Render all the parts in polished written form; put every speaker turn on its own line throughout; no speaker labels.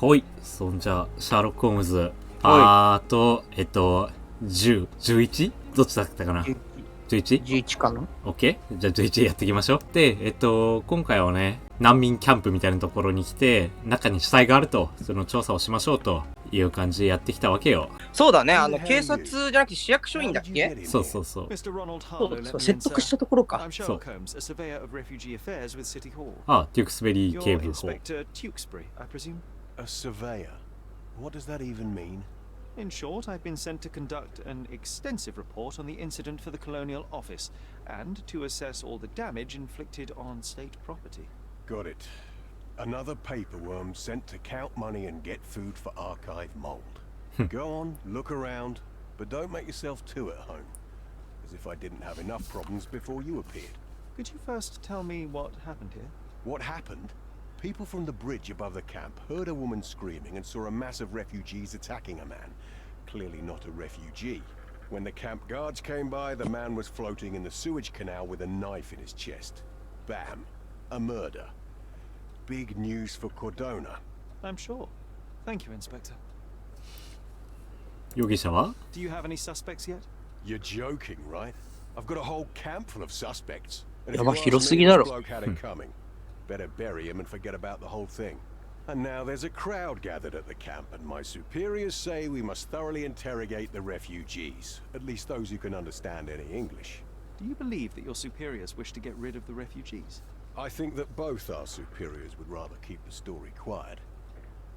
ほい。そんじゃ、シャーロック・ホームズ、パート、10、11? どっちだったかな ?11?11
かな
?OK? じゃあ11やっていきましょう。で、今回はね、難民キャンプみたいなところに来て、中に死体があると、その調査をしましょうという感じでやってきたわけよ。
そうだね、警察じゃなくて市役所員だっけ？
そうそうそう。
そう説得したところか。
そう。あ、デュークスベリー警部補。
A surveyor? What does that even mean?
In short, I've been sent to conduct an extensive report on the incident for the Colonial Office and to assess all the damage inflicted on state property.
Got it. Another paperworm sent to count money and get food for archive mold. Go on, look around, but don't make yourself too at home. As if I didn't have enough problems before you appeared.
Could you first tell me what happened here?
What happened? People from the bridge above the camp heard a woman screaming and saw a mass of refugees attacking a man. Clearly not a refugee. When the camp guards came by, the man was floating in the sewage canal with a knife in his chest. Bam. A murder. Big news for Cordona.
I'm sure. Thank you, Inspector.
容疑者は
Do you have any suspects yet?
You're joking, right? I've got a whole camp full of suspects. And if
や
you
ば、
ask
広す
me,
ぎだ
this
ろ。
bloke had it coming. Better bury him and forget about the whole thing. And now there's a crowd gathered at the camp, and my superiors say we must thoroughly interrogate the refugees, at least those who can understand any English.
Do you believe that your superiors wish to get rid of the refugees?
I think that both our superiors would rather keep the story quiet.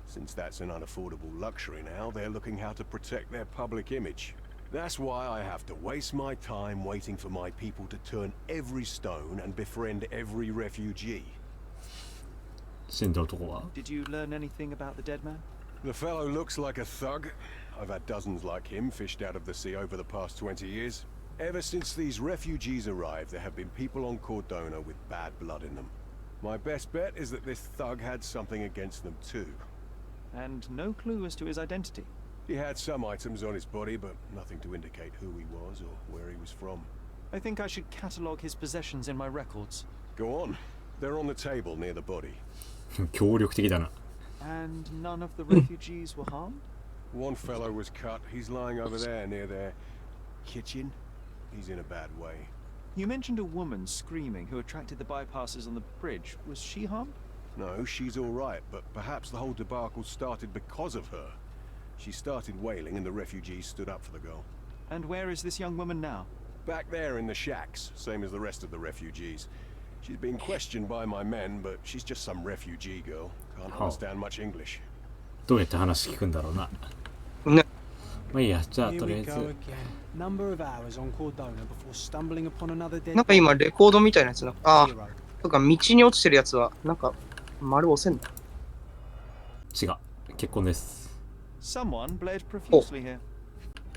Since that's an unaffordable luxury now, they're looking how to protect their public image. That's why I have to waste my time waiting for my people to turn every stone and befriend every refugee.
死んだ男は
Did you learn anything about the dead man?
The fellow looks like a thug. I've had dozens like him fished out of the sea over the past 20 years. Ever since these refugees arrived, there have been people on Cordona with bad blood in them. My best bet is that this thug had something against them too.
And no clue as to his identity.
He had some items on his body, but nothing to indicate who he was or where he was from.
I think I should catalogue his possessions in my records.
Go on. They're on the table near the body.
協力的だな。
And none of the refugees were harmed?
One fellow was cut. He's lying over there near their kitchen. He's in a bad way.
You mentioned a woman screaming who attracted the bypassers on the bridge. Was she harmed?
No, she's all right, but perhaps the whole debacle started because of her. She started wailing and the refugees stood up for the girl.
And where is this young woman now?
Back there in the shacks, same as the rest of the refugees. She's being questioned by my men, but she's just some refugee girl. Can't understand much English.
どうやって話聞くんだろうな。
ね。
まあいいや、じゃあとりあえず。
なんか今レコードみたいなやつな。ああ。とか道に落ちてるやつはなんか丸押せんの。
違う。結婚です。
Someone bled profusely here.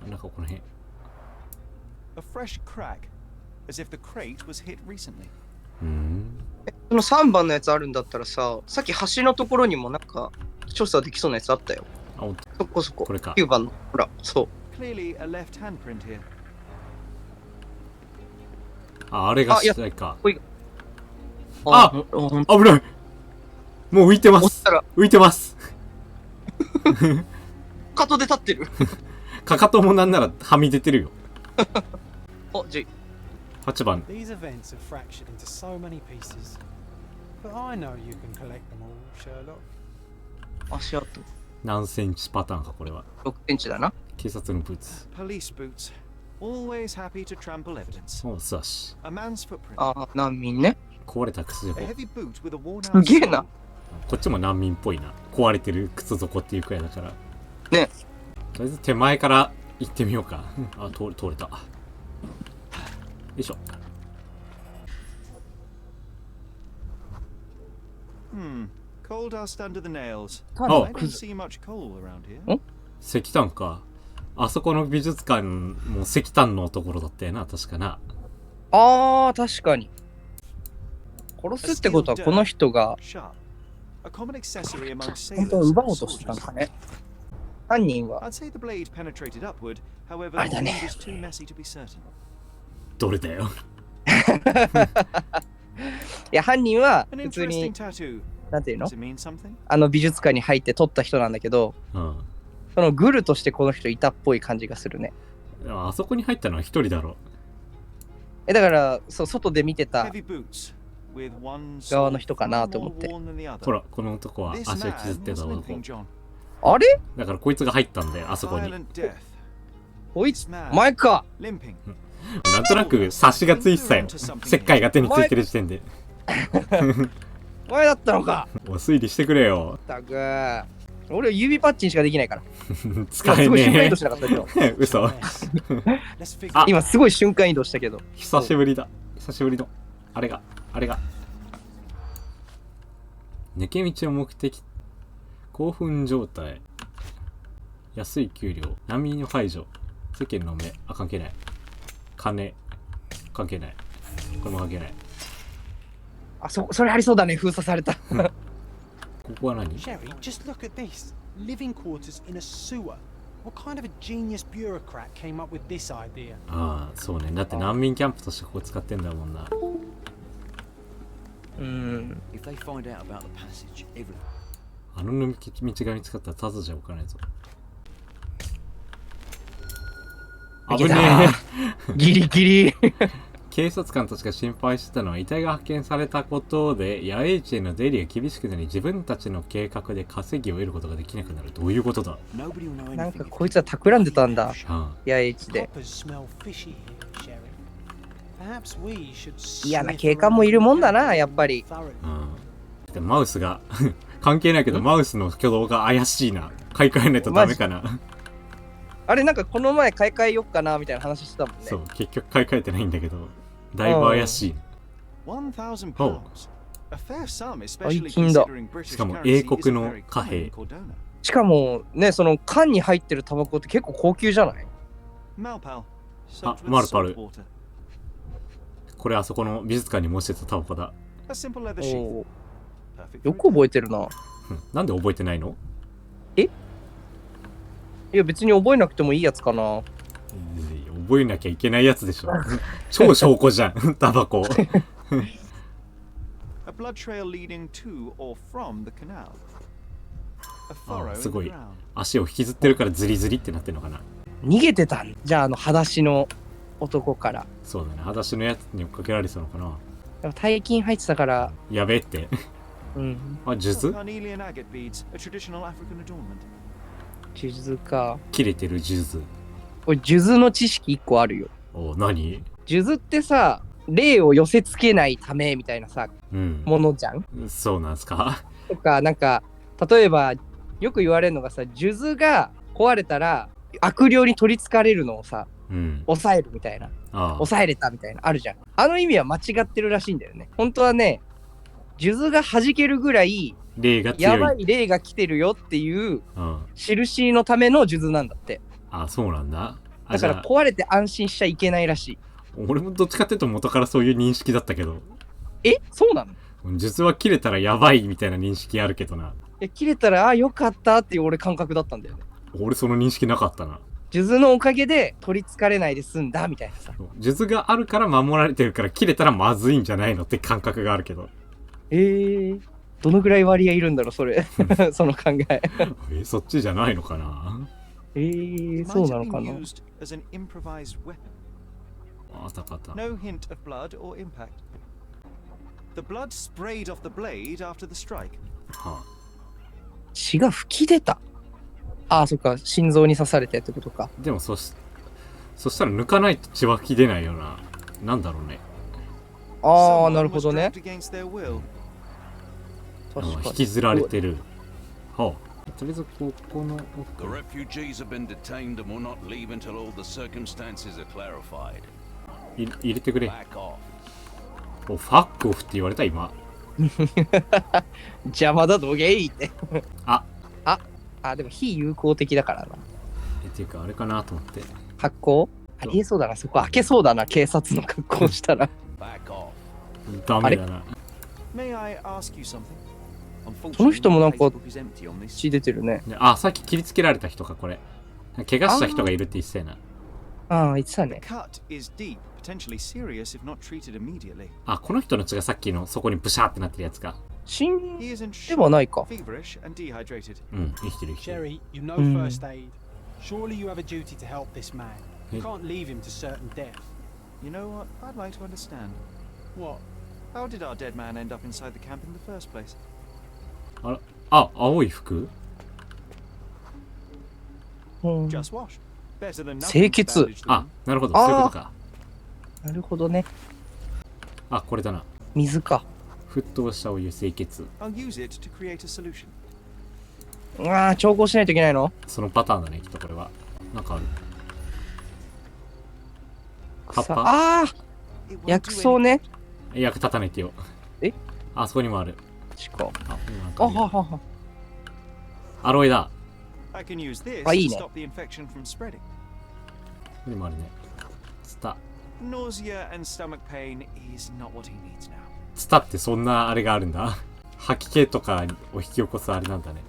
なんかこの辺。
A fresh crack, as if the crate was hit recently.
その3番のやつあるんだったらさ、さっき橋のところにもなんか調査できそうなやつあったよ。
あ、
そこそこ。
これか。
9番の。ほら、そう。
Clearly a left handprint here.
あ、あれが死体か。
あ、
危ない。もう浮いてます。浮いてます。
かかとで立ってる。
かかともなんならはみ出てるよ。
お、じゃ
8番。
These events are fractured into so many pieces. But I know you can collect them all, Sherlock.
足跡。
何センチパターンかこれは。
6センチだな。
警察のブーツ。
Police boots. Always happy to trample evidence.
そう、素足。
A man's footprint.
ああ、難民ね。
壊れた靴底。
A heavy boot with a worn
す
out
げえな。
こっちも難民っぽいな。壊れてる靴底っていうくらいだから。
ね。
とりあえず手前から行ってみようか。あ、通れた。よいしょ。
Coal dust under the nails.
Oh.
I don't see much coal around here.
石炭か。あそこの美術館も石炭のところだったよな、確かな。
ああ、確かに。殺すってことはこの人が本当は奪おうとしたんかね。犯人はあれだね。
どれだよ。
いや、犯人は普通になんていうの
Does it mean something?
あの美術館に入って撮った人なんだけど、
うん。
そのグルとしてこの人いたっぽい感じがするね。
あそこに入ったのは一人だろ。
だからそう外で見てた
Heavy boots with one
側
sole
の人かなと
far
思っ
more
て。
worn than the other.
ほら、この男は
This
足を削って
man
た
was
男。
limping John.
あれ
だからこいつが入ったんだよ、あそこに。
Violent death.
こいつ前か。
Limping.
なんとなく察しがついてたよ。石灰が手についてる時点で。
前だったのか。
お推理してくれよ。
ったく俺指パッチンしかできないから。
使え
今すごい瞬間移
ね
動しなかったけど。
え。嘘。
Let's figure
あ
今すごい瞬間移動したけど。
久しぶりだ。久しぶりの。あれが。抜け道を目的。興奮状態。安い給料。難民の排除。世間の目。あ、関係ない。金。関係ない。これも関係ない。
あ、それありそうだね。封鎖された。
ここは何？
Sherry, just look at this. Living quarters in a sewer. What kind of a genius bureaucrat came up with this idea?
ああ、そうね。だって難民キャンプとしてここ使ってんだもんな。
If they find out about the passage, everything.
あの道が見つかったらタダじゃ置かないぞ。危ねえ。
ギリギリ。
警察官たちが心配してたのは遺体が発見されたことで野営地への出入りが厳しくなり自分たちの計画で稼ぎを得ることができなくなる。どういうことだ？
Nobody will know
なんか
anything.
こいつは企んでたんだ。
あ
野営地で。
Coppers smell fishy here, Sherry. Perhaps we should
嫌な警官もいるもんだな、やっぱり。
thoroughly.
あ、うん。でマウスが関係ないけどマウスの挙動が怪しいな。買い替えないとダメかな。
あれなんかこの前買い替えよっかなみたいな話してたもんね。
そう、結局買い替えてないんだけどだいぶ怪しい。
1,000
Oh.
pounds. A fair sum, especially
大金だ。
considering British
しかも
currency
英
isn't
国の
very
貨
common
幣
in Cordona.
しかもね、その缶に入ってるタバコって結構高級じゃない
Malpal.
あ、
soaked with
マルパル。
salt water.
これあそこの美術館に模してたタバコだ。
A simple leather sheath.
おー
Perfect
よ
for
く
a
覚えてるな。
うんなんで覚えてないの？
いや別に覚えなくてもいいやつかな。
覚えなきゃいけないやつでしょ。超証拠じゃん、タバコ。
A blood trail leading to or from the canal. A
あ
furrow
す
in
ご
the
い
ground.
足を引きずってるからズリズリってなってんのかな。
逃げてたんじゃあ裸足の男から。
そうだね、裸足のやつに追っかけられてたのかな。
でも大金入ってたから、
やべえって
うん、
あ、数珠
Carnelian agate beads, a traditional African adornment.
数珠か。
切れてる数珠。
これ数珠の知識1個あるよ。
お、何？
数珠ってさ、霊を寄せつけないためみたいなさ、
うん、
ものじゃん。
そうなんすか。
とか、なんか、例えば、よく言われるのがさ、数珠が壊れたら、悪霊に取り憑かれるのをさ、
うん、
抑えるみたいな。
ああ、
抑えれたみたいな、あるじゃん。あの意味は間違ってるらしいんだよね。本当はね、数珠が弾けるぐらい、
霊が強い。
やばい霊が来てるよっていう
うん、
印のための数珠なんだって。
あ、そうなんだ。あ、
だ
じゃあ
から壊れて安心しちゃいけないらしい。
俺もどっちかっていうと元からそういう認識だったけど、
え、そうなの？
術は切れたらやばいみたいな認識あるけどな。
いや、切れたら、あ、よかったっていう俺感覚だったんだよね。
俺その認識なかったな。
数珠のおかげで取り憑かれないで済んだみたいなさ。
術があるから守られてるから切れたらまずいんじゃないのって感覚があるけど。
どのぐらい割合いるんだろう、それ。その考え。
そっちじゃないのかな。
そう
Might
な
have
のか
been
な。
used as an improvised weapon.
あたかた。
No hint of blood or impact. The blood sprayed off the blade after the strike.
は
血が吹き出た。あ、そっか、心臓に刺されてってことか。
あ、でもそしたら抜かないと血は吹き出ないよな。なんだろうね。
ああ、
Someone
なるほど
was
ね
dragged。against their will.
確かに。
引きずられてる。はあ、とりあえずここの
The refugees have been detained and will not leave until all the circumstances are clarified.
入れてくれ。
Back off.
お、ファックオフって言われた今。
邪魔だどげいって。
あ、
でも非友好的だからな。
っていうかあれかなと思って。
発行ありえそうだな。そこ開けそうだな。警察の格好したら。
Back off.
ダメだな。
May I ask you something?
その人もなんか
Unfortunately, my casebook is empty on this.
血出てるね。
ねあ、さっき切りつけられた人かこれ。怪我した人がいるって言ってたよな。
ああ、言ってた
The
ね。
cut is deep, potentially serious if not treated immediately.
あ、この人の血がさっきのそこにブシャーってなってるやつか。
死ん
He is in
では
shock,
ないか。
feverish, and dehydrated.
うん生きてる生きてる。
Sherry, you know
Hmm.
first aid. Surely you have a duty to help this man. You can't leave him to certain death.
You know what? I'd like to understand.
What?
How did our dead man end up inside the camp in the first place?
あら、あ、青い服？
うん
Just washed. Better than
清
nothing.
潔。
bandaged
あ
them.
なるほどそういうことか。
なるほどね。
あこれだな。
水か。
沸騰したお湯清潔。
I'll use it to create a solution.
うわー、調合しないといけないの？
そのパターンだねきっとこれは。なんかある。葉っ
さ
ぱ？
ああ、
It won't
薬
do
草
anything.
ね。
役立たないってよ。
え？
あそこにもある。
しか。
あなん
あ
かあるよ
ははは。
Ah,
アロエだ。
I can use this
あ、い
to
いね。
stop the infection from spreading.
ここにもあるね。ツタ。
Nausea and stomach pain is not what he needs now.
ツタってそんなあれがあるんだ。吐き気とかを引き起こすあれなんだね。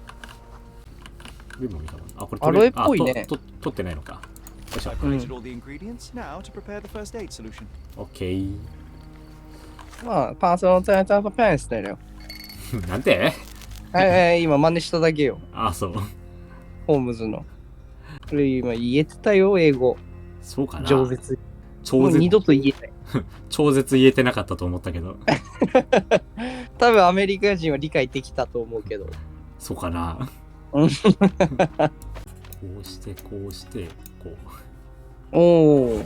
でも見たもん。あこれ
アロエっぽいね。
取ってないのか。よいしょ。
I've collected all the ingredients now to prepare the first aid solution.
オッケー。
まあ、パーソナルタイターパンスだよ。
なんて？
はいはい、今真似しただけよ。
あそう。
ホームズの。これ今言えてたよ、英語。
そうかな。
饒舌。も
超絶
う二度と言えない。
超絶言えてなかったと思ったけど。
多分アメリカ人は理解できたと思うけど。
そうかな。
うん
こうしてこうしてこう。
おお。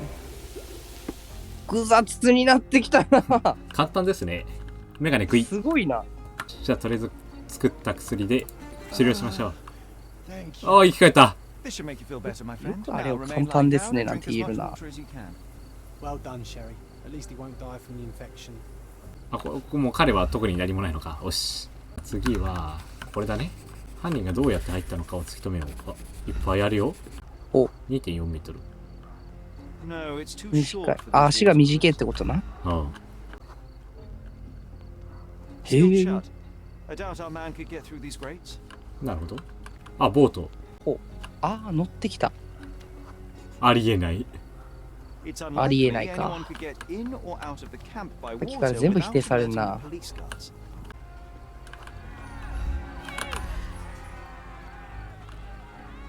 複雑になってきたな。
簡単ですね。メガネ食い。
すごいな。
じゃあとりあえず作った薬で治療しましょう。
Thank you.
ああ生き返った。
This should make you feel better, my friend.
よくあれを
Now
簡
remain
単
lying
ですね
down
な
and
んて
drink
言
as
える
much
な。
water as you can.
Well done, Sherry. At least he won't die from the infection.
あこもう彼は特に何もないのか。よし。次はこれだね。犯人がどうやって入ったのかを突き止めよう。あいっぱいあるよ。
お
2.4 メートル。
No, it's too
短
short
い。
for
あ、
this
足が
water.
短いってことな。
うん。
へ
Still
え。
shut. I doubt our man could get through these grates.
なるほど。あボート。
あ、乗ってきた。
ありえない。
It's
ありえ
unlikely
ないか。
anyone could get in or out of the camp by
さっきから
water
全部否
without
定される
alerting
な。
the police guards.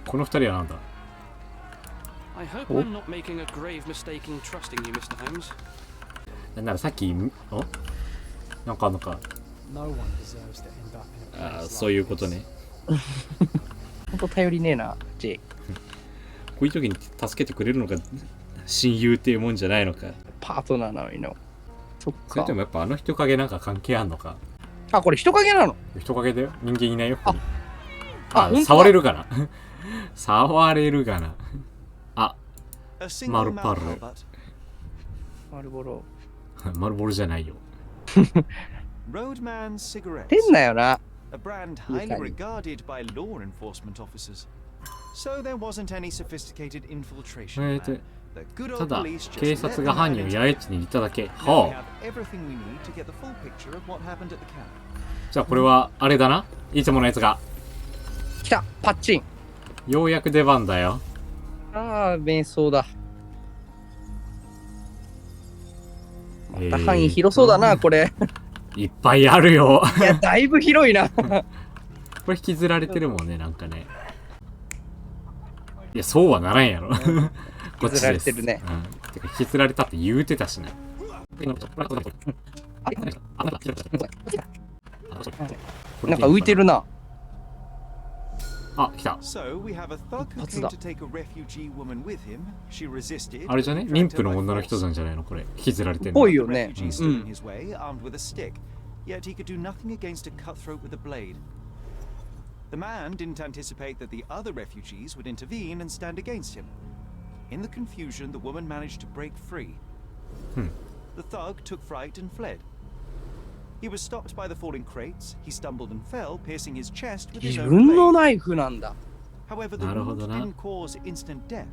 この二人はなんだ。
I hope I'm not making a grave mistake in trusting you, Mr. Holmes.
なんならさっきおなんかあんのか。
No one deserves to end up in a
あ
place
そういう
like
こと
this.
ね。
ほんと頼りねえな、ジェイ。
こういう時に助けてくれるのが親友っていうもんじゃないのか。
パートナーなのにの。そっか
それと。もやっぱあの人影なんか関係あんのか。
あ、これ人影なの？
人影だよ。人間いないよ。ここに
あ、ほんとだ
触れるかな。触れるかな。あ
A single
Marble.
mouthful, but
マルボロ。
丸ボロじゃないよ。
Roadman cigarettes.
出んなよな。
A brand
You
highly
can.
regarded by law enforcement officers. So there wasn't any sophisticated infiltration.
え
plan. The good
た
old
だ
police just
警
let
察
the
が
man
犯人を
into
八重地にいただけ。
Now we
は
have everything we need to get the full picture of what happened at the camp.
あ。じゃあこれはあれだな。いつものやつが。
来た、パッチン。
ようやく出番だよ。
ああ、瞑想だ。また範囲広そうだな、これ。
いっぱいあるよ。
いや、だいぶ広いな。
これ引きずられてるもんね、なんかね。いや、そうはならんやろ。こっちです。
引きずられてるね
うん。てか、引きずられたって言うてたしな。
なんか浮いてるな。
あ、来た。
So we have a thug who
初
came
だ。
to take a refugee woman with him. She resisted.
あれじゃね
and
妊
dragged
婦
her
の
by
女の人
force.
なんじゃないのこれ。引きずられてんの。
ぽいよ
The
ね。
refugee
う
stood in
ん。
his way, armed with a stick. Yet he could do nothing against a cutthroat with a blade. The man didn't anticipate that the other refugees would intervene and stand against him. In the confusion, the woman managed to break free. The thug took fright and fled. He was stopped by the falling crates. He stumbled and fell, piercing his chest with his
自
own
分の
blade.
ナイフなんだ。
However, the
なるほ
wound
どな。
didn't cause instant death.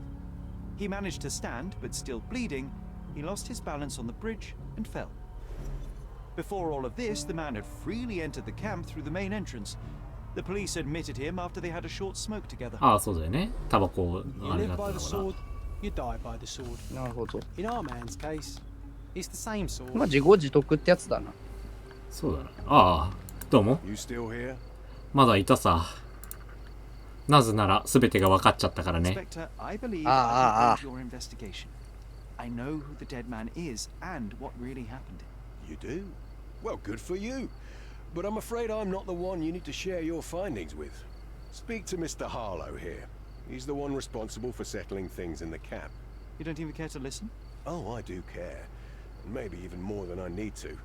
He managed to stand, but still bleeding, he lost his balance on the bridge and fell. Before all of this, the man had freely entered the camp through the main entrance. The police admitted him after they had a short smoke together.
ああ、そうだよね。タバコ
You
あれ
live
だった
by
の
the
かな。
sword, you die by the sword.
なるほど。
In our man's case, it's the same sword.
まあ、自業自得ってやつだな。
そうだな。ああ、どうも。
You still here?
まだいたさ。なぜなら全てが分かっちゃったからね。
Inspector, I believe
Ah,
I can aid your investigation. I know who the dead man is and what really happened.
You do? Well, good for you. But I'm afraid I'm not the one you need to share your findings with. Speak to Mr. Harlow here. He's the one responsible for settling things in the camp.
You don't even care to listen?
Oh, I do care. Maybe even more than I need to.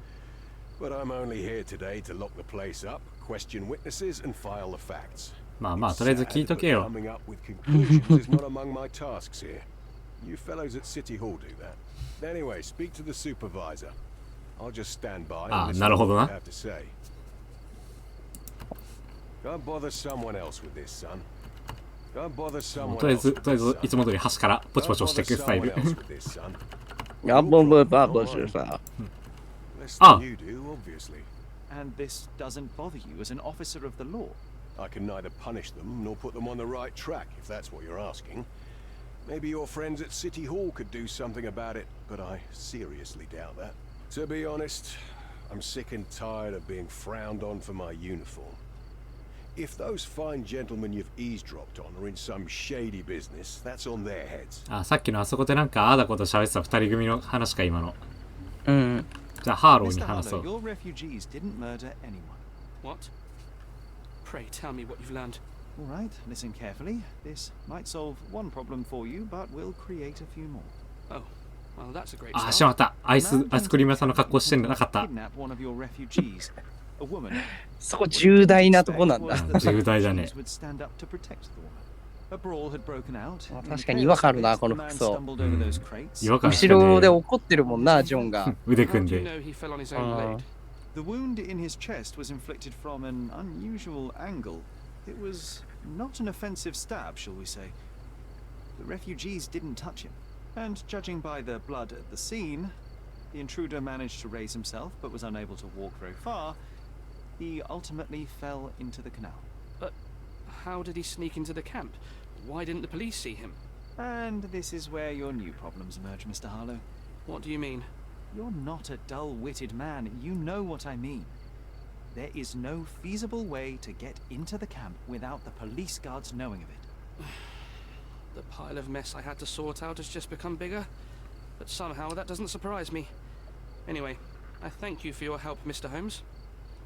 But I'm only here today to lock the place up, question witnesses, and file the facts.
まあまあ、とりあえず聞いとけよ。
Coming up with conclusions is not among my tasks here. You fellows at City Hall do that. Anyway, speak to the supervisor. I'll just stand by and listen to what you have to say. Go bother someone else with this, son. Go bother someone
とりあえ
else
ず、
with
とりあえ
this,
ず、い
son.
つも通り端からポチポチ押していくスタイ
Go
ル。
bother someone else with this, son.
やぼぼばぼしさ。
Less
Ah.
than you do, obviously.
And this doesn't bother you as an officer of the law.
I can neither punish them nor put them on the right track, if that's what you're asking. Maybe your friends at City Hall could do something about it, but I seriously doubt that. To be honest, I'm sick and tired of being frowned on for my uniform. If those fine gentlemen you've eavesdropped on are in some shady business, that's on their heads.
あ、さっきのあそこでなんかああだこと喋ってた二人組の話か、今の。
うん。
じゃあ、ハーローに
Mr.
話そ
Harlow,
う。
your refugees didn't murder anyone.
What? Pray tell me what you've learned.
All right, listen carefully. This might solve one problem for you, but will create a few more.
Oh, well, that's a great
あ、しま
start.
った。アイスクリーム屋さんの格好してなかった。
Kidnap one of your refugees, a woman.
そこ重大なとこなんだ。
重大だね。
Would stand up to protect the woman. A brawl had broken out.
確かに違和感あるな、この
The man
服装。
stumbled over those crates.
違和感しか
後ろで
ね
怒ってるもんな、ジョンが。
腕
How
組ん
do you
で。
know he fell on his own blade?
The wound in his chest was inflicted from an unusual angle. It was not an offensive stab, shall we say. The refugees didn't touch him, and judging by the blood at the scene, the intruder managed to raise himself but was unable to walk very far. He ultimately fell into the canal.
But how did he sneak into the camp? Why didn't the police see him?
And this is where your new problems emerge, Mr. Harlow.
What do you mean?
You're not a dull-witted man. You know what I mean. There is no feasible way to get into the camp without the police guards knowing of it.
The pile of mess I had to sort out has just become bigger, but somehow that doesn't surprise me. Anyway, I thank you for your help, Mr. Holmes.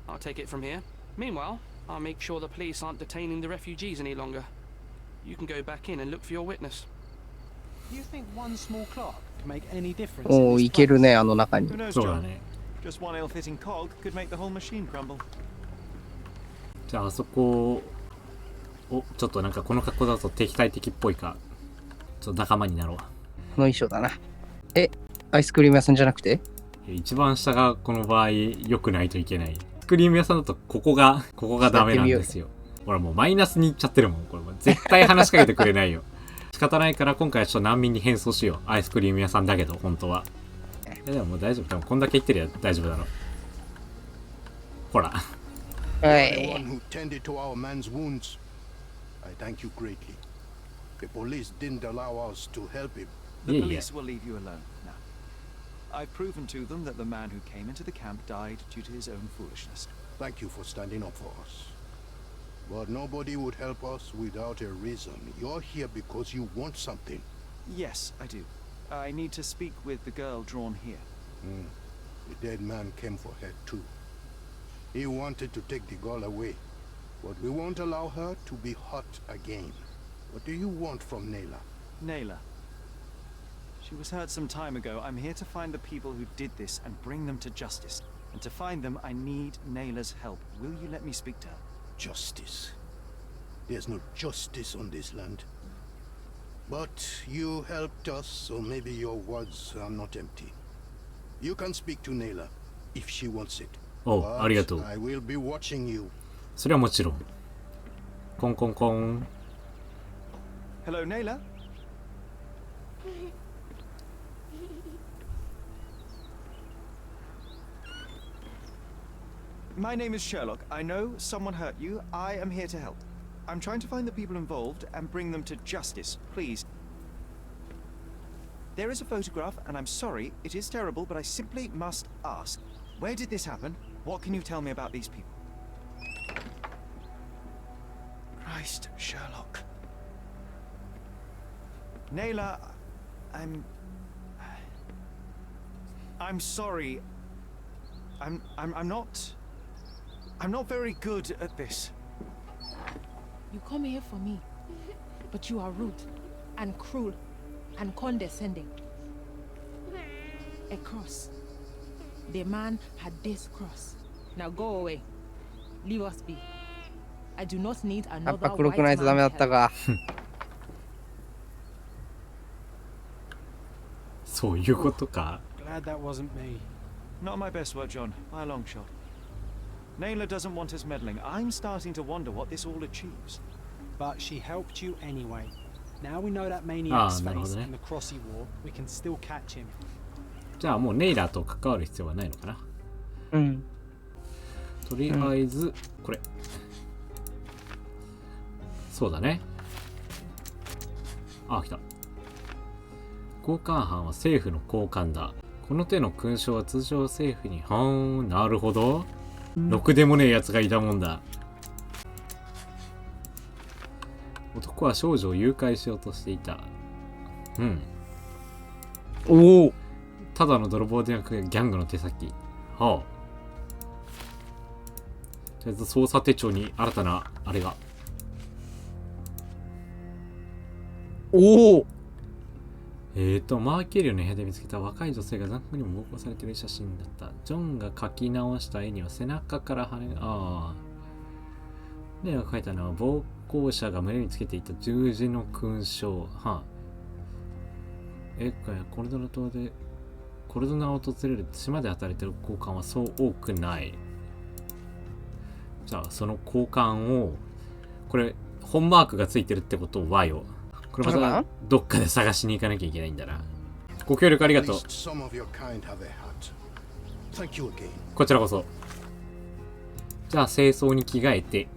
I'll take it from here. Meanwhile, I'll make sure the police aren't detaining the refugees any longer. You can go back in and look for your witness.
You think one small clock can make any difference?
おお、
in
い
this
ける
place?
ね、あの中に
Who。knows,
そうだ
John?
ね。
Just one ill-fitting cog could make the whole machine crumble.
じゃあ、あそこを、ちょっとなんかこの格好だと敵対的っぽいか。ちょっと仲間になろう。
この衣装だな。え、アイスクリーム屋さんじゃなくて？
一番下がこの場合良くないといけない。アイスクリーム屋さんだとここがダメなんですよ。ほらもうマイナスにいっちゃってるもん。これもう絶対話しかけてくれないよ。仕方ないから今回はちょっと難民に変装しよう。アイスクリーム屋さんだけど本当は。でももう大丈夫。多分こんだけ言ってるや大丈夫だろ。ほら。
は
The
い。
one who tended to our man's wounds. I thank you greatly. The police didn't allow us to help him.
The
Yeah,
police will leave you alone now. I've proven to them that the man who came into the camp died due to his own foolishness.
Thank you for standing up for us. But nobody would help us without a reason. You're here because you want something.
Yes, I do. I need to speak with the girl drawn here.
The dead man came for her too. He wanted to take the girl away, but we won't allow her to be hurt again. What do you want from Nayla?
Nayla. She was hurt some time ago. I'm here to find the people who did this and bring them to justice. And to find them, I need Nayla's help. Will you let me speak to her?
Justice. There's no justice on this land. But you helped us, so maybe your words are not empty. You can speak to Nayla if she wants it.
おう、ありがとう。
I will be watching you.
それはもちろん。コンコンコン。
Hello, Nayla? My name is Sherlock. I know someone hurt you. I am here to help. I'm trying to find the people involved and bring them to justice. Please. There is a photograph, and I'm sorry, it is terrible, but I simply must ask. Where did this happen? What can you tell me about these people? Christ, Sherlock. Naylor, I'm sorry. I'm not very good at this.
You come here for me, but you are rude and cruel and condescending. A cross. The man had this cross. Now go away. Leave us be. I do not need
やっ
another
ぱ黒
white
くないとダメだ
man's
った
help.
か。
そういうことか。
Glad that wasn't me.
Not my best work, John, by a long shot. Naylor doesn't want us meddling. I'm starting to wonder what this all achieves.
But she helped you anyway. Now we know that maniac's
Ah,
face
なるほどね。
in the Crossy War. We can still catch him.
じゃあもうネイラーと関わる必要はないのかな。
うん。
とりあえず、これ。そうだね。あ、来た。交換犯は政府の高官だ。この手の勲章は通常政府に。はーん、なるほど。ろくでもねえやつがいたもんだ。男は少女を誘拐しようとしていた。うん。
おお。
ただの泥棒でなくギャングの手先。はあ。とりあえず捜査手帳に新たなあれが。
おお。
マーケリオの部屋で見つけた若い女性が残酷にも暴行されている写真だった。ジョンが描き直した絵には背中から羽が、絵が描いたのは暴行者が胸につけていた十字の勲章。はあ。コルドナ島で、コルドナを訪れる島で働いている交換はそう多くない。じゃあ、その交換を、これ、本マークがついてるってことはよ。これまたどっかで探しに行かなきゃいけないんだな。ご協力ありがとう。こちらこそ。じゃあ清掃に着替えて。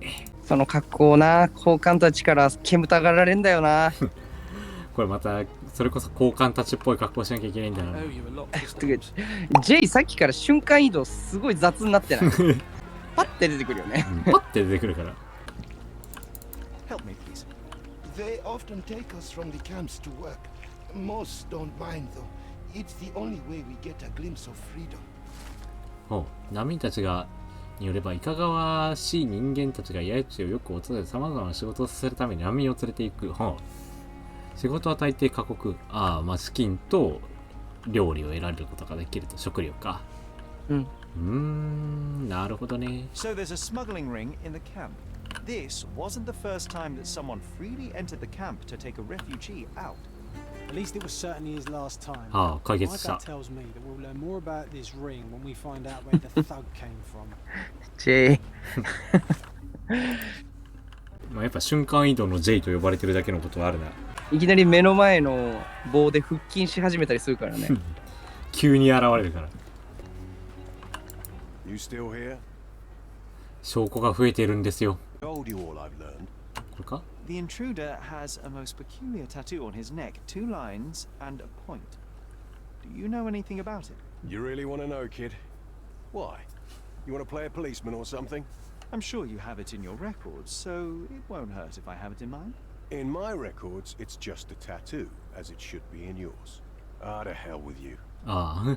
その格好な、交換たちから煙たがられんだよな。
これまたそれこそ交換たちっぽい格好しなきゃいけないんだな。
ジェイさっきから瞬間移動すごい雑になってない。パッて出てくるよね。
パッて出てくるから。
Help me, please.
They often take us from the camps to work. Most don't mind, though. It's the only way we get a glimpse of freedom.
おう、難民たちがによればいかがわしい人間たちが八重地をよく訪れて様々な仕事をさせるために難民を連れていく。ほう。仕事は大抵過酷。資金と料理を得られることができると。食料か。なるほどね。
So there's a smuggling ring in the camp. This wasn't the first time that someone freely entered the camp to take a refugee out.
At least it was certainly his last time.
解
My
決した。
gut tells me that we'll learn more about this ring when we find out where the thug came from.
ジェイ。
やっぱ瞬間移動の J と呼ばれてるだけのことはあるな。
いきなり目の前の棒で腹筋し始めたりするからね。
急に現れるから。
You still here?
証拠が増えているんですよ。
Told you all I've learned.
これか
The intruder has a most peculiar tattoo on his neck, 2 lines and a point. Do you know anything about it?
You really want to know, kid? Why? You want to play a policeman or something?
I'm sure you have it in your records, so it won't hurt if I have it in mine.
In my records, it's just a tattoo, as it should be in yours. To hell with you.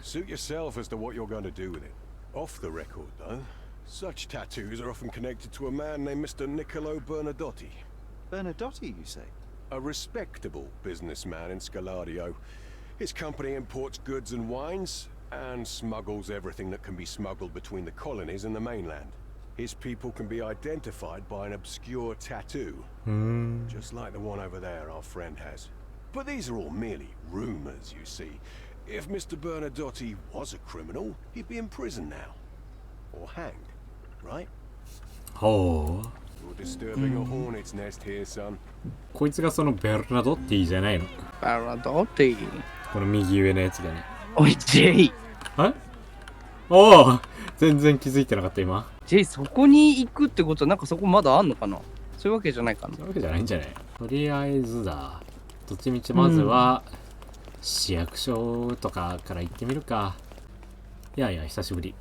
Suit yourself as to what you're going to do with it. Off the record, though, such tattoos are often connected to a man named Mr. Niccolo Bernadotti.
Bernadotti, you say?
A respectable businessman in Scalario. His company imports goods and wines, and smuggles everything that can be smuggled between the colonies and the mainland. His people can be identified by an obscure tattoo, just like the one over there our friend has. But these are all merely rumors, you see. If Mr. Bernadotti was a criminal, he'd be in prison now. Or hanged, right?
ほう。
You're disturbing a hornet's nest here, son.
こいつがそのベルナドッティじゃないの。
ベルナドッティ。
この右上のやつがね。
おい、ジェイ。
おお、全然気づいてなかった今。
ジェイ、そこに行くってことはなんかそこまだあんのかな。そういうわけじゃないかな。
そういうわけじゃないんじゃない。とりあえずだ。どっちみちまずは、市役所とかから行ってみるか。いやいや、久しぶり。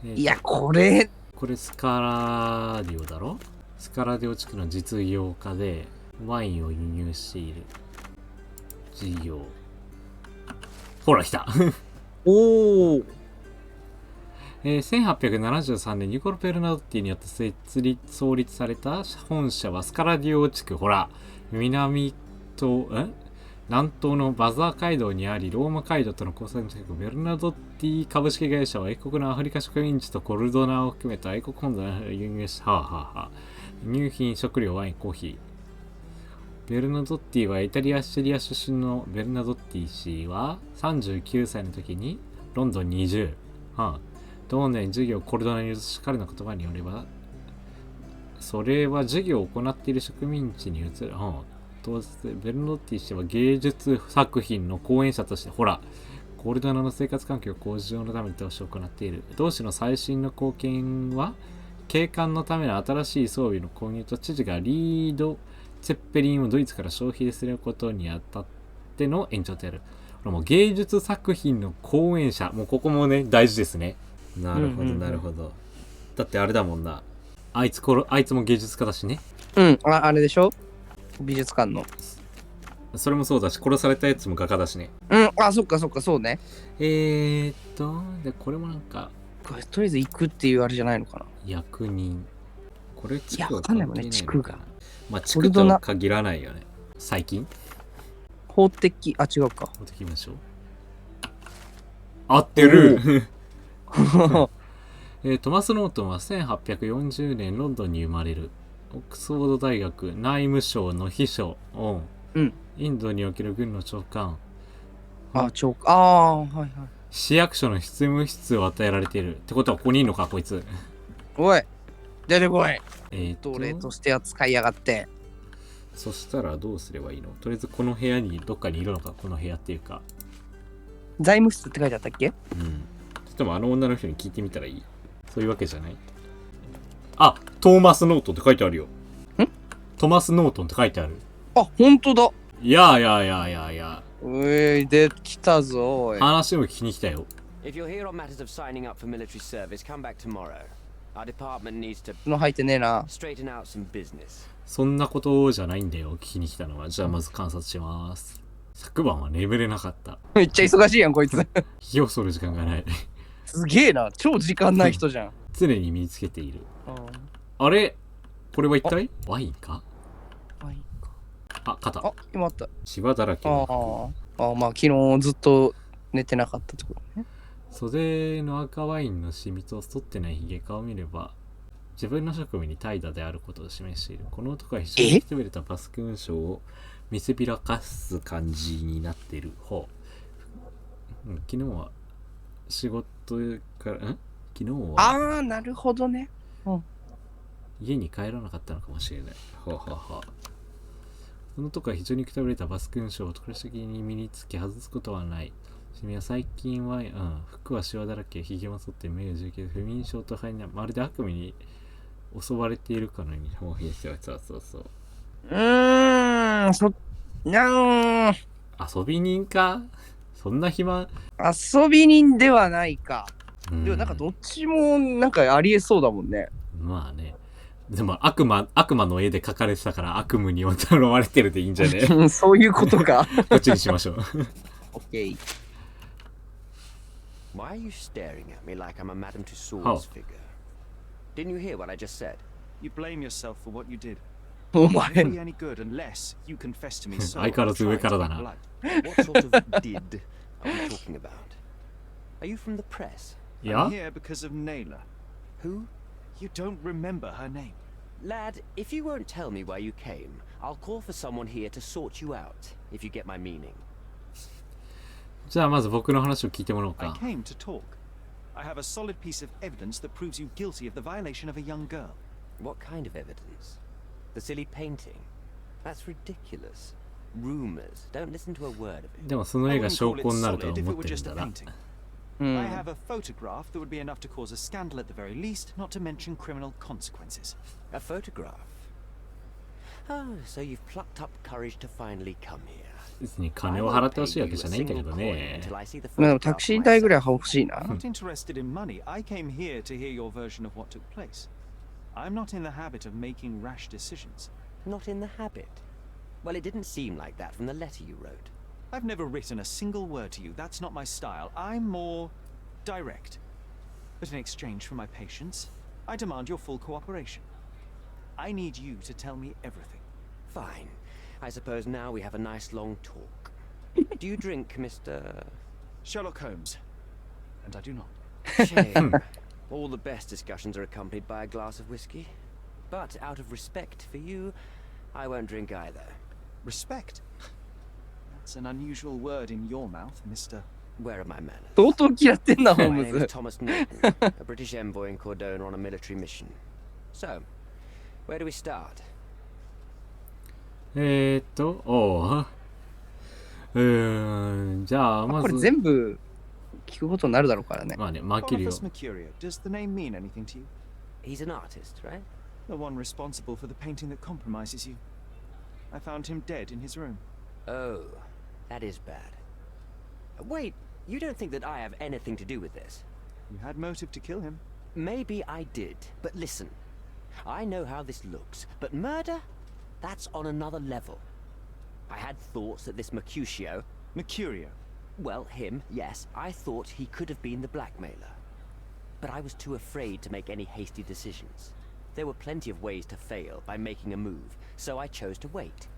いや、これ
スカラディオだろ。スカラデオ地区の実業家でワインを輸入している事業。ほら来た
おお。
1873年ニコロ・ベルナドッティによって創立された本社はスカラディオ地区、ほら南東のバザー街道にあり、ローマ街道との交差点近く、ベルナドッティ株式会社は英国のアフリカ植民地とコルドナを含めた英国本土の輸入した、輸入品、食料、ワイン、コーヒー。ベルナドッティはイタリア・シチリア出身のベルナドッティ氏は39歳の時にロンドンに移住。同年授業をコルドナに移し、彼の言葉によれば、それは授業を行っている植民地に移る。当時ベルナドッティ氏は芸術作品の講演者として、ほら、コルドナの生活環境向上のために投資を行っている。同氏の最新の貢献は、警官のための新しい装備の購入と、知事がリード・ツェッペリンをドイツから消費することにあたっての延長である。もう芸術作品の講演者、もうここもね、大事ですね。なるほど、なるほど。だってあれだもんな。あいつも芸術家だしね。
あれでしょ、美術館の。
それもそうだし、殺されたやつも画家だしね。
そっか、そうね。
で、これもなんか、
とりあえず行くっていうあれじゃないのかな。
役人。これ地区は
わかんないもんね、地区が。
まあ、地区とは限らないよね。最近
法的、違うか。
法的ましょう。合ってるトマス・ノートンは1840年ロンドンに生まれる。オックスフォード大学内務省の秘書、インドにおける軍の長官、市役所の執務室を与えられている。ってことはここにいるのか、こいつ。
おい、出てこい。奴隷として扱いやがって。
そしたらどうすればいいの？とりあえずこの部屋にどっかにいるのか、この部屋っていうか。
財務室って書いてあったっけ？
ちょっとあの女の人に聞いてみたらいい？そういうわけじゃない？あ、トーマス・ノートンって書いてあるよ。トマス・ノートンって書いてある。
あ、ほんとだ。
いや。
できたぞ、おい。
話を聞きに来たよ。
の入ってねえな。
そんなことじゃないんだよ、聞きに来たのは。じゃあまず観察します。昨晩は眠れなかった。
めっちゃ忙しいやん、こいつ。
火を剃る時間がない。
すげえな、超時間ない人じゃん。
常に身につけている。あれこれは一体ワインか？肩。
今あった。
シワだらけの
服。まあ昨日ずっと寝てなかったってことね。
袖の赤ワインのシミと剃ってないヒゲ顔を見れば、自分の職務に怠惰であることを示している。この男は非常に人々たバスク運賞を見せびらかす感じになっている。昨日は仕事から昨日は
なるほどね。
家に帰らなかったのかもしれない。その男は非常にくたびれたバスク運賞を特殊的に身につけ外すことはない。シミは最近は、服はシワだらけ、ひげも剃って目を重け、不眠症と肺にまるで悪夢に襲われているかのように表現しては、そう。遊び人か？そんな暇？
遊び人ではないか。でもなんかどっちもなんかありえそうだもんね。
まあね。でも悪魔の絵で描かれてたから悪夢に囚われてるでいいんじゃね？
そういうことか。
こっちにしましょう。
オッケー。
Why are you staring at me like I'm a Madame Tussauds figure? Didn't you hear what I just said?
You blame yourself for what you did.
お前。
It won't be any good unless you confess to me.
相変わらず上からだな。
What sort of did are we talking about? Are you from the press?
I'm here because of Naylor.
Who?
You don't remember her name.
Lad, if you won't tell me where you came, I'll call for someone here to sort you out, if you get my meaning.
じゃあまず僕の話を聞いてもらおう
I
か。
came to talk. I have a solid piece of evidence that proves you guilty of the violation of a young girl.
What kind of evidence? The silly painting? That's ridiculous. Rumors. Don't listen to a word of it.
でもその絵が証拠になるとは思ってるんだな。
I have a photograph that would be enough to cause a scandal at the very least, not to mention criminal consequences.
A photograph? Oh, so you've plucked up courage to finally come here.
別に金を払ってほしいわけじゃないんだけどね。
でもタクシー代ぐらい欲しいな。
I'm not interested in money. I came here to hear your version of what took place. I'm not in the habit of making rash decisions.
Not in the habit? Well, it didn't seem like that from the letter you wrote.
I've never written a single word to you. That's not my style. I'm more direct. But in exchange for my patience, I demand your full cooperation. I need you to tell me everything.
Fine. I suppose now we have a nice long talk. Do you drink, Mr.
Sherlock Holmes. And I do not.
Shame. All the best discussions are accompanied by a glass of whiskey. But out of respect for you, I won't drink either.
Respect? That's an unusual word in your mouth, Mr.
Where are my manners?
相当嫌ってんな、ホー
My
ム
name is
ズ。
Thomas Norton, a British envoy in Cordona on a military mission. So, where do we start?
じゃあま
これ
ず
全部聞くことになるだろうからね。
まあね、マーキュリオ
Boniface Mercurio. Does the name mean anything to you?
He's an artist, right?
The one responsible for the painting that compromises you. I found him dead in his room.
Oh, that is bad. Wait, you don't think that I have anything to do with this?
You had motive to kill him.
Maybe I did, but listen. I know how this looks, but murder? That's on another level. I had thoughts that this Mercutio...
Mercurio.
Well, him, yes. I thought he could have been the blackmailer. But I was too afraid to make any hasty decisions. There were plenty of ways to fail by making a move, so I chose to wait.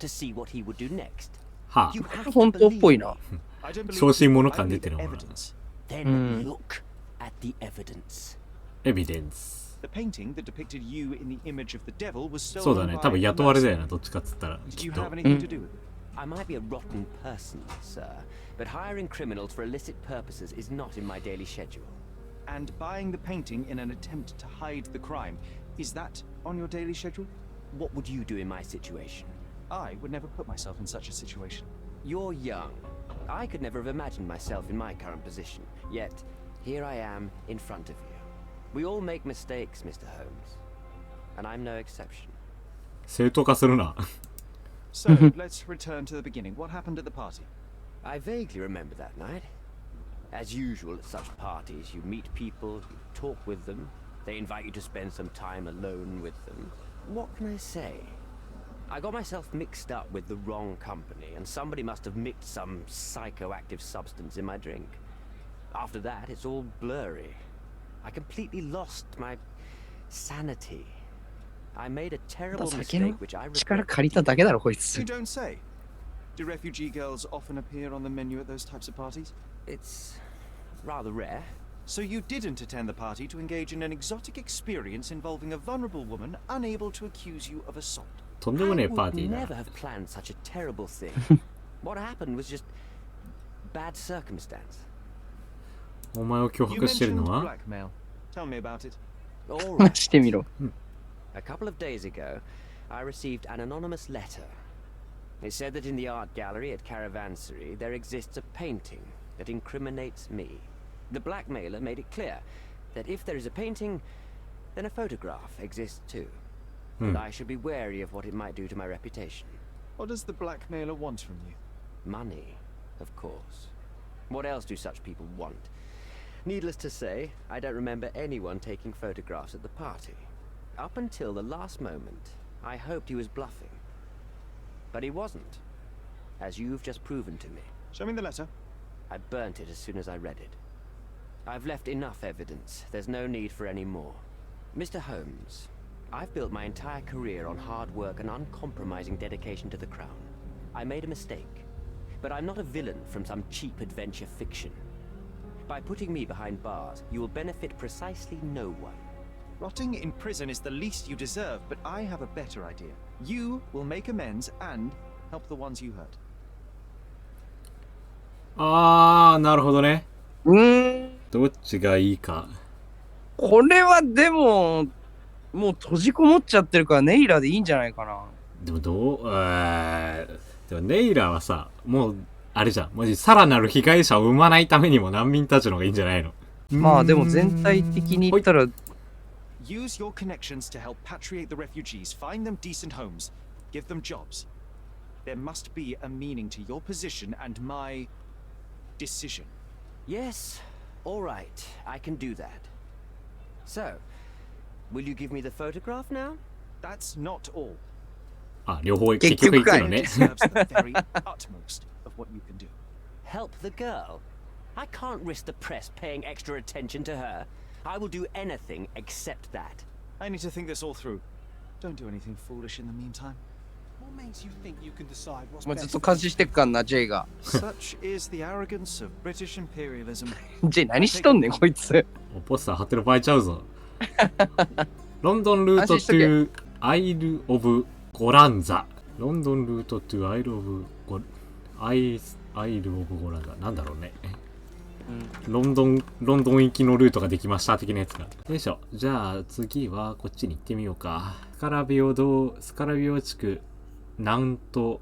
To see what he would do next.
は
You have to
本当っ
believe
ぽいな。
I don't believe
小心者
I
感出
need
てるのかな
evidence.
Then look at the evidence.
エビデンス
The painting that depicted you in the image of the devil was
そうだ
stolen
ね
by
多分
a
雇われだよ
mercenary.
などっちかっつったら
Do
き
you
っと
have anything to do with it?
I might be a rotten person, sir, but hiring criminals for illicit purposes is not in my daily schedule.
And buying the painting in an attempt to hide the crime, is that on your daily schedule?
What would you do in my situation?
I would never put myself in such a situation.
You're young. I could never have imagined myself in my current position. Yet, here I am in front of you. We all make mistakes, Mr. Holmes. And I'm no exception.
正当化するな
So, let's return to the beginning. What happened at the party?
I vaguely remember that night. As usual at such parties, you meet people, you talk with them, they invite you to spend some time alone with them. What can I say? I got myself mixed up with the wrong company, and somebody must have mixed some psychoactive substance in my drink. After that, it's all blurry. I completely lost my sanity. I made a terrible
酒の
mistake which I
力
regret.
借りただけだろ、こいつ
You。don't say. Do refugee girls often appear on the menu at those types of parties?
It's rather rare.
So you didn't attend the party to engage in an exotic experience involving a vulnerable woman unable to accuse you of assault.
とんでもね
I
えパー
would
ティーだ
never have planned such a terrible thing. What happened was just bad circumstance.
お前を脅
You
迫してる
mentioned
のは
blackmail. Tell me about it.
All
マ
right.
ジで見ろ。
A couple of days ago, I received an anonymous letter. It said that in the art gallery at Caravansary there exists a painting that incriminates me. The blackmailer made it clear that if there is a painting, then a photograph exists too. And I should be wary of what it might do to my reputation.
What does the blackmailer want from you?
Money, of course. What else do such people want? Needless to say, I don't remember anyone taking photographs at the party. Up until the last moment, I hoped he was bluffing. But he wasn't, as you've just proven to me.
Show me the letter.
I burnt it as soon as I read it. I've left enough evidence. There's no need for any more. Mr. Holmes, I've built my entire career on hard work and uncompromising dedication to the Crown. I made a mistake, but I'm not a villain from some cheap adventure fiction. By putting me behind bars, you will benefit precisely no one.
Rotting in prison is the least you deserve, but I have a better idea. You will make amends and help the ones you hurt.
あーなるほどね
ん。
どっちがいいか
これはでも、もう閉じこもっちゃってるからネイラでいいんじゃないかな。
でもでもネイラーはさもうあれじゃんもしさらなる被害者を生まないためにも難民たちの方がいいんじゃないの
まあでも全体的に言ったら、
Use your connections to help patriate the refugees, find them decent homes, give them jobs. There must be a meaning to your position and my decision.
Yes, all right, I can do that. So, Will you give me the photograph now?
That's not all.
あ、両方結局行くのね。
It serves the very utmost of what you can do.
Help the girl? I can't risk the press paying extra attention to her. I will do anything except that.
I need to think this all through. Don't do anything foolish in the meantime.
What makes you think you can decide what's
もうずっ
best?
と監視してっかんな、J が。
Such is the arrogance of British imperialism.
J 何しとんねん、こいつ。
ポスター貼ってる場合ちゃうぞ。ロンドンルート
安心しとけ
to アイル・オブ・ゴランザ。ロンドンルート to アイル・オブ・アイル・オブ・ゴランザ。なんだろうね。ロンドン行きのルートができました的なやつが。よいしょ。じゃあ次はこっちに行ってみようか。スカラビオ地区、南東、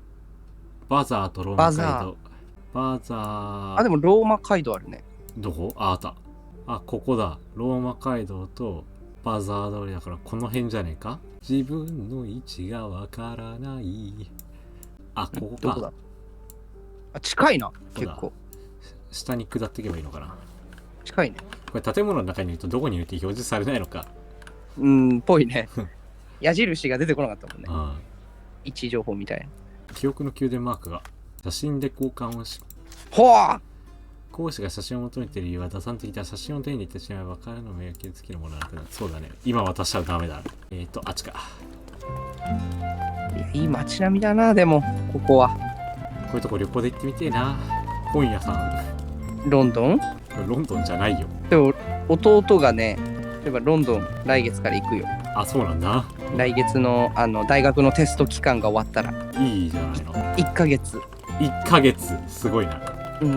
バザーとローマ街道。バザー。
あ、でもローマ街道あるね。
どこ？あった。あ、ここだ。ローマ街道とバザー通りだからこの辺じゃねえか？自分の位置がわからない。あ、ここか。
どこだ？あ、近いな、
そうだ
結構。
下に下っていけばいいのかな。
近いね。
これ建物の中にいるとどこにいるって表示されないのか。
ぽいね。矢印が出てこなかったもんね。
ああ、
位置情報みたいな。
記憶の宮殿マークが写真で交換をし、
ほわ
講師が写真を求めている理由は打算的だ。写真を手に入れてしまえば彼の目を傷つけるものはなくなる。そうだね。今渡しちゃダメだ。あっちか。
いい街並みだな、でも、ここは。
こういうとこ旅行で行ってみてえな。本屋さん。
ロンドン？
ロンドンじゃないよ。
でも、弟がね、例えばロンドン来月から行くよ。
あ、そうなんだ。
来月の大学のテスト期間が終わったら。
いいじゃないの。
1ヶ月。
1ヶ月すごいな。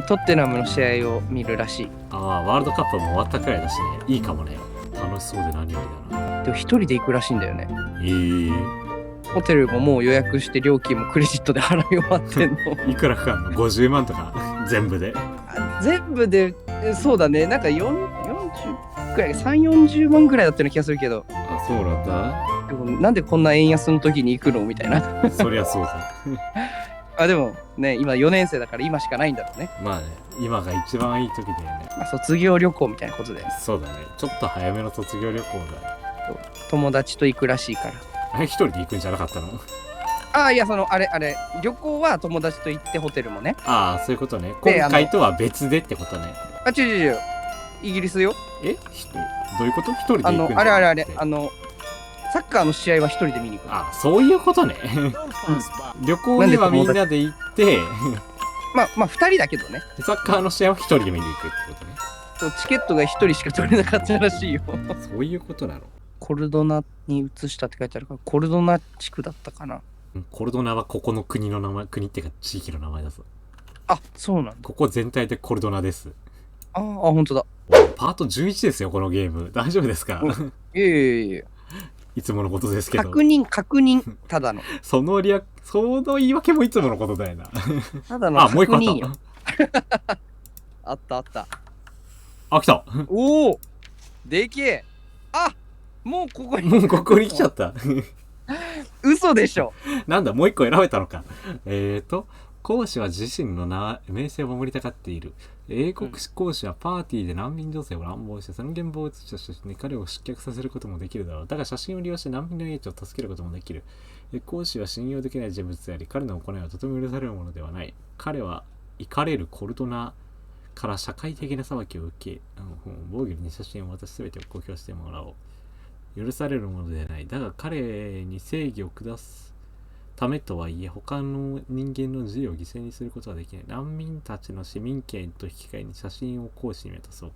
トッテナムの試合を見るらしい。
ああ、ワールドカップも終わったくらいだしね。いいかもね。楽しそうで何よりだな。
でも一人で行くらしいんだよね。
え
ホテルももう予約して料金もクレジットで払い終わってんの。
いくらかかんの？ 50 万とか全部で。
全部で、そうだね。なんか40くらい、3、40万ぐらいだったような気がするけど。
あ、そうなんだ。
でもなんでこんな円安の時に行くのみたいな。
そりゃそうだ。
あ、でもね、今4年生だから今しかないんだろうね。
まあね、今が一番いい時だよね。
卒業旅行みたいなことで。
そうだね。ちょっと早めの卒業旅行だ。
友達と行くらしいから。
あれ一人で行くんじゃなかったの？
あ、いや、あれ、旅行は友達と行ってホテルもね。
ああ、そういうことね。今回とは別でってことね。
あ、違う。イギリスよ。
どういうこと？一人で行くんじゃなくて。
あれ、サッカーの試合は一人で見に行く。
あ、そういうことね。旅行にはみんなで行って、
まあ2人だけどね。
サッカーの試合は一人で見に行くってことね。
そう、チケットが一人しか取れなかったらしいよ。
そういうことなの。
コルドナに移したって書いてあるから、コルドナ地区だったかな。
コルドナはここの国の名前、国っていうか地域の名前だぞ。
あ、そうなんだ。
ここ全体でコルドナです。
本当だ。
パート11ですよ、このゲーム。大丈夫ですか？
いえ。
いつものことですけど。
確認、ただの。
その言い訳もいつものことだよな。
ただの確認よ。
もう一個あった。
あった。
あ、来た。
おお、でけえ。あ、もうここ
に来ちゃった。
嘘でしょ。
なんだ、もう一個選べたのか。講師は自身の名声を守りたがっている。英国講師はパーティーで難民女性を乱暴して、その現場を写した写真で彼を失脚させることもできるだろう。だが写真を利用して難民の命を助けることもできる。講師は信用できない人物であり、彼の行いはとても許されるものではない。彼は怒れるコルドナから社会的な裁きを受け、防御に写真を渡し全てを公表してもらおう。許されるものではない。だが彼に正義を下すためとはいえ、他の人間の自由を犠牲にすることはできない。難民たちの市民権と引き換えに写真を講師に渡そう。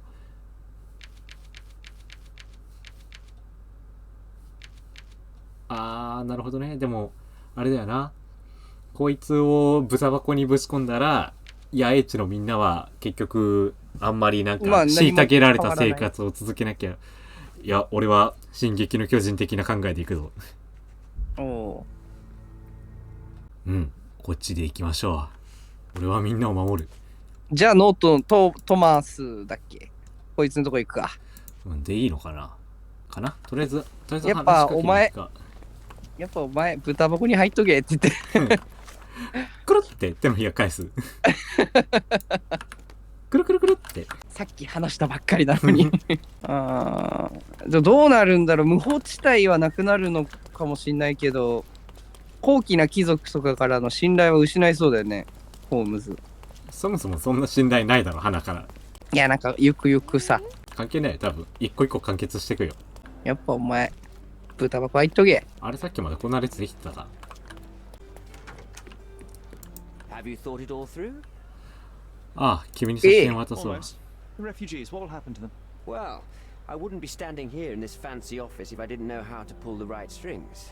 なるほどね。でも、あれだよな。こいつを豚箱にぶち込んだら、野営地のみんなは結局、あんまりなんか、虐げられた生活を続けなきゃ。いや、俺は、進撃の巨人的な考えでいくぞ。こっちで行きましょう。俺はみんなを守る。
じゃあノートのトマスだっけ？こいつのとこ行くか。
でいいのかな？とりあえず
やっぱお前豚箱に入っとけって言ってく
るって手のひら返す。くるくるくるって
さっき話したばっかりなのにあーどうなるんだろう。無法地帯はなくなるのかもしんないけど、高貴な貴族とかからの信頼は失いそうだよね、ホームズ。
そもそもそんな信頼ないだろ、鼻から。
いや、なんかゆくゆくさ。
関係ない、多分一個一個完結していくよ。
やっぱお前豚箱入っとけ。
あれさっきまでこんな列できてたか。
Have you thought it all through?
ああ、君に写真渡そう。
Almost. The refugees, what will happen to them?
Well, I wouldn't be standing here in this fancy office if I didn't know how to pull the right strings.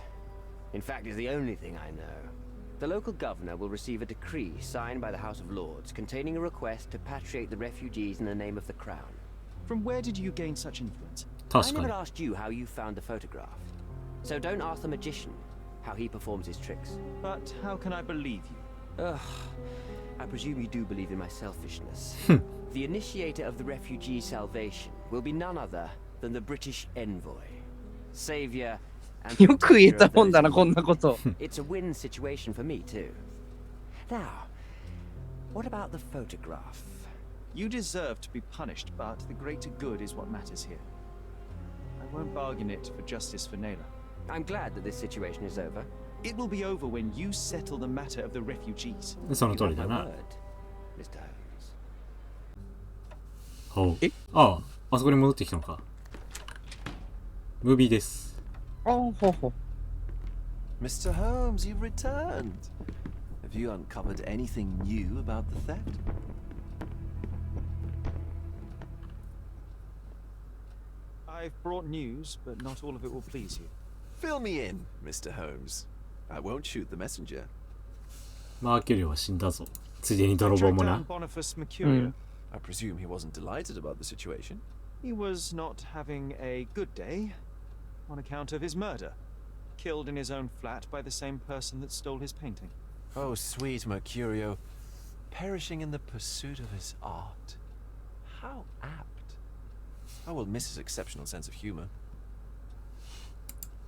In fact, it's the only thing I know. The local governor will receive a decree signed by the House of Lords containing a request to patriate the refugees in the name of the crown.
From where did you gain such influence?
I
確か
never
に。
asked you how you found the photograph. So don't ask the magician how he performs his tricks.
But how can I believe you?
Ugh. I presume you do believe in my selfishness. The initiator of the refugee salvation will be none other than the British envoy, savior, and
よく言えた
protector
もん
of
だな、
those
こんなこと。
It's a win situation for me too. Now, what about the photograph?
You deserve to be punished, but the greater good is what matters here. I won't bargain it for justice for Naylor.
I'm glad that this situation is over.
It will be over when you settle the matter of the refugees.
その
You
通
have
りだ
my
な。
word, Mr. Holmes.
ほう。
え
ああ、あそこに戻ってきたのか。ムービーです。
あほうほう。
Mr. Holmes, you've returned. Have you uncovered anything new about the theft?
I've brought news, but not all of it will please you.
Fill me in, Mr. Holmes. I won't shoot the messenger.
マーキュリオは死んだぞ。ついでに泥
I
棒
tracked
も
down
な。
Boniface Mercurio.
I presume he wasn't delighted about the situation.
He was not having a good day on account of his murder. Killed in his own flat by the same person that stole his painting.
Oh, sweet Mercurio. Perishing in the pursuit of his art. How apt. I will miss his exceptional sense of humor.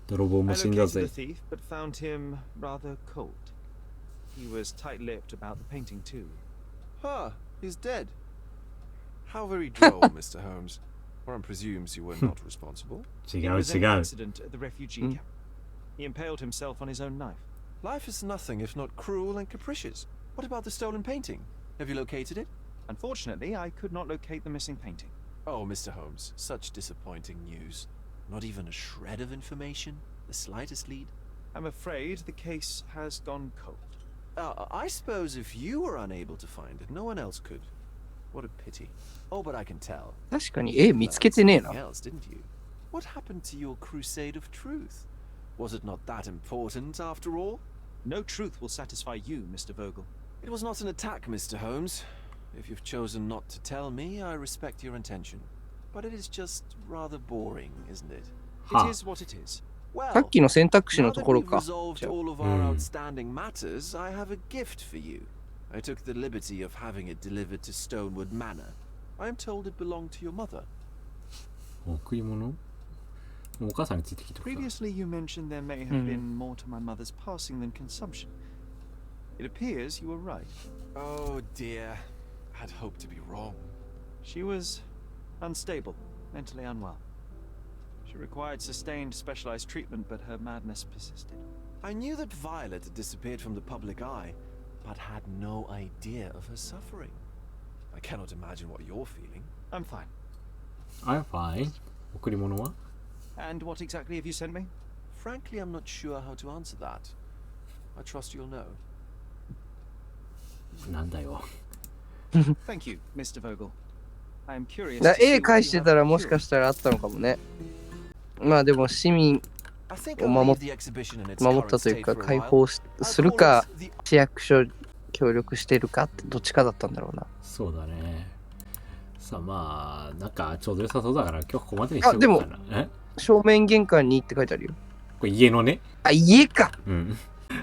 泥棒
I
も死んだ
located
ぜ
the。thief, but found him rather cold. He was tight-lipped about the painting too.
Ah, he's dead. How very droll, Mr. Holmes. One presumes you were not responsible.
違
It
う
was an
違う。
accident at the refugee camp. He impaled himself on his own knife.
Life is nothing if not cruel and capricious. What about the stolen painting? Have you located it?
Unfortunately, I could not locate the missing painting.
Oh, Mr. Holmes, such disappointing news. Not even a shred of information? The slightest lead?
I'm afraid the case has gone cold.
I suppose if you were unable to find it, no one else could. What a pity. Oh, but I can tell.
確かに絵見つけてねえな。
Something else, didn't you? What happened to your crusade of truth? Was it not that important after all?
No truth will satisfy you, Mr. Vogel.
It was not an attack, Mr. Holmes. If you've chosen not to tell me, I respect your intention. But it is just rather boring, isn't it?
It is what it is.
さっきの選択肢
Now
のと
that
ころ
we've
か。
resolved all of our outstanding matters, I have a gift for you. I took the liberty of having it delivered to Stonewood Manor. I am told it belonged to your mother.
贈り物？お母さんについてきてくれた。
Previously, you mentioned there may have been more to my mother's passing than consumption. It appears you were right.
Oh dear. I'd hoped to be wrong.
She was unstable, mentally unwell. She required sustained specialized treatment, but her madness persisted.
I knew that Violet had disappeared from the public eye, but had no idea of her suffering. I cannot imagine what you're feeling.
I'm fine.
I'm fine. 贈り物は？
And what exactly have you sent me?
Frankly, I'm not sure how to answer that. I trust you'll know.
なんだよ。
Thank you, Mr. Vogel. I am curious.
だ
to see
絵
what
返
you
して
have
たらもし
procured.
かしたらあったのかもね。まあでも市民
I think
を
I'll
守
leave the exhibition in its
守っ
current
たという
state
か
for a
解
while.
放するか
I'll call it the
市役所協力してるかってどっちかだったんだろうな。
そうだね。さあまあ、なんかちょうど良さそうだから今日ここまでにしておこうかな。え？
正面玄関にって書いてあるよ。
これ家のね。
あ、家か。
うん。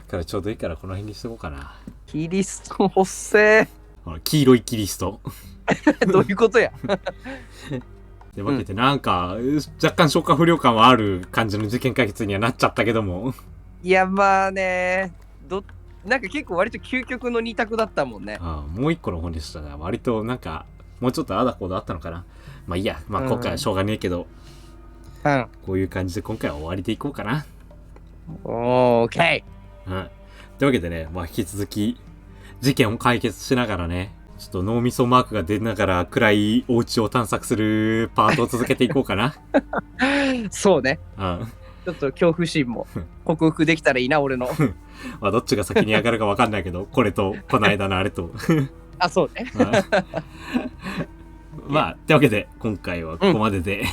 からちょうどいいからこの辺にしておこうかな。
キリストほっせ
ほら黄色いキリスト。
ー。どういうことや。
で分けてなんか、若干消化不良感はある感じの事件解決にはなっちゃったけども。
いやまあね、なんか結構割と究極の二択だったもんね。
ああ、もう一個の方でしたら割となんかもうちょっとあだこうだあったのかな。まあいいや、まあ今回はしょうがねえけど、こういう感じで今回は終わりでいこうかな。
オーケ
ー。というわけでね、まあ引き続き事件を解決しながらね、ちょっと脳みそマークが出ながら暗いお家を探索するパートを続けていこうかな。
そうね。
うん。
ちょっと恐怖心も克服できたらいいな、俺の。
まあどっちが先に上がるか分かんないけど、これとこの間のあれと。
あ、そうね。
まあ、ってわけで今回はここまでで。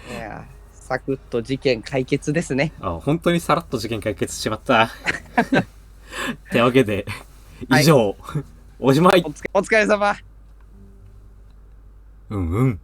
いや、サクッと事件解決ですね。
本当にさらっと事件解決しちまった。ってわけで、以上、おしまい。
お疲れ様。
うんうん。